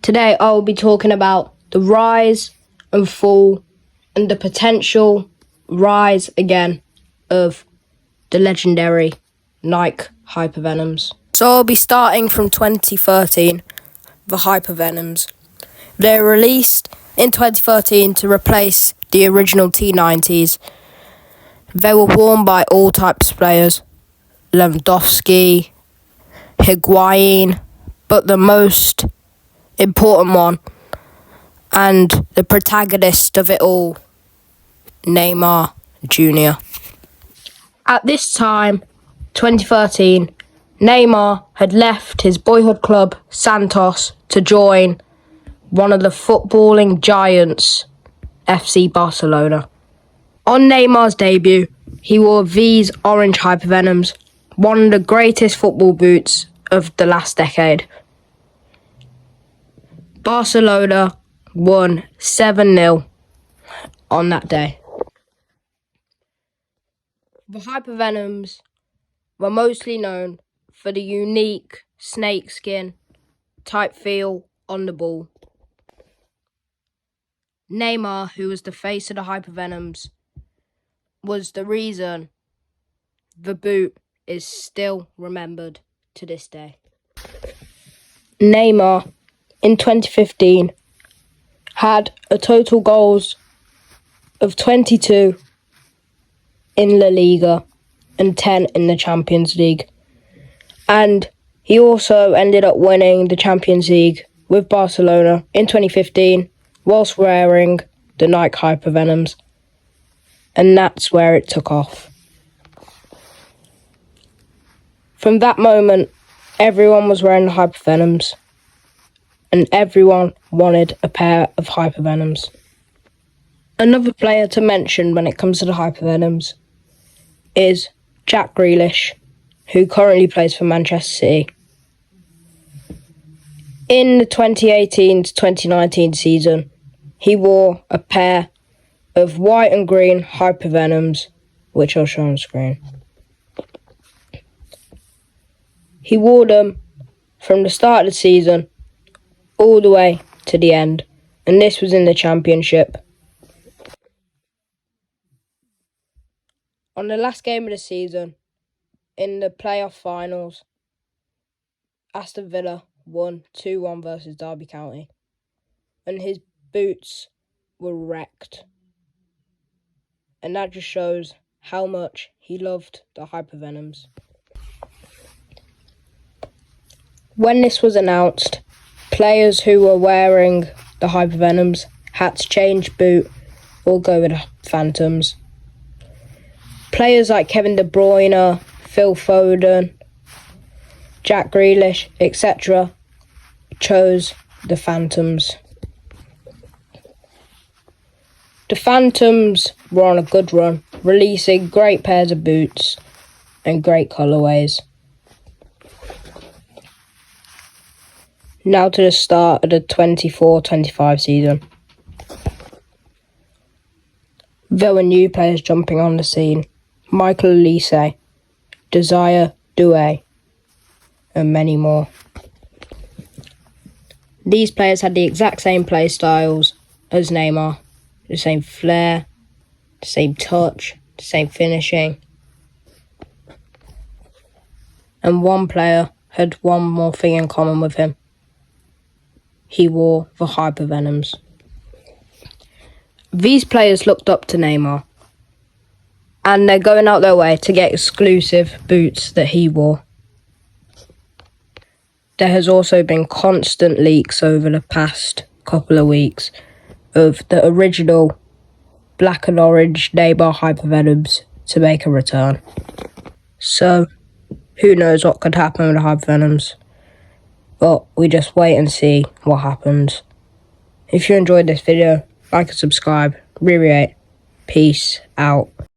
Today I will be talking about the rise and fall and the potential rise again of the legendary Nike Hypervenoms. So I'll be starting from 2013, the Hypervenoms. They were released in 2013 to replace the original T90s. They were worn by all types of players, Lewandowski, Higuain, but the most important one and the protagonist of it all, Neymar Jr. At this time, 2013, Neymar had left his boyhood club, Santos, to join one of the footballing giants, FC Barcelona. On Neymar's debut, he wore these orange Hypervenoms, one of the greatest football boots of the last decade. Barcelona won 7-0 on that day. The Hypervenoms were mostly known for the unique snakeskin type feel on the ball. Neymar, who was the face of the Hypervenoms, was the reason the boot is still remembered to this day. Neymar, in 2015, had a total goals of 22 in La Liga and 10 in the Champions League. And he also ended up winning the Champions League with Barcelona in 2015 whilst wearing the Nike Hypervenoms. And that's where it took off. From that moment, everyone was wearing the Hypervenoms, and everyone wanted a pair of Hypervenoms. Another player to mention when it comes to the Hypervenoms is Jack Grealish, who currently plays for Manchester City. In the 2018 to 2019 season, he wore a pair of white and green Hypervenoms, which I'll show on screen. He wore them from the start of the season all the way to the end, and this was in the Championship. On the last game of the season, in the playoff finals, Aston Villa won 2-1 versus Derby County, and his boots were wrecked. And that just shows how much he loved the Hypervenoms. When this was announced, players who were wearing the Hypervenoms had to change boot or go with Phantoms. Players like Kevin De Bruyne, Phil Foden, Jack Grealish, etc. chose the Phantoms. The Phantoms were on a good run, releasing great pairs of boots and great colourways. Now to the start of the 24-25 season. There were new players jumping on the scene. Michael Olise, Desire Doué, and many more. These players had the exact same play styles as Neymar. The same flair, the same touch, the same finishing. And one player had one more thing in common with him. He wore the Hypervenoms. These players looked up to Neymar, and they're going out their way to get exclusive boots that he wore. There has also been constant leaks over the past couple of weeks of the original black and orange Neymar Hypervenoms to make a return. So, who knows what could happen with the Hypervenoms? But we just wait and see what happens. If you enjoyed this video, like and subscribe. Peace out.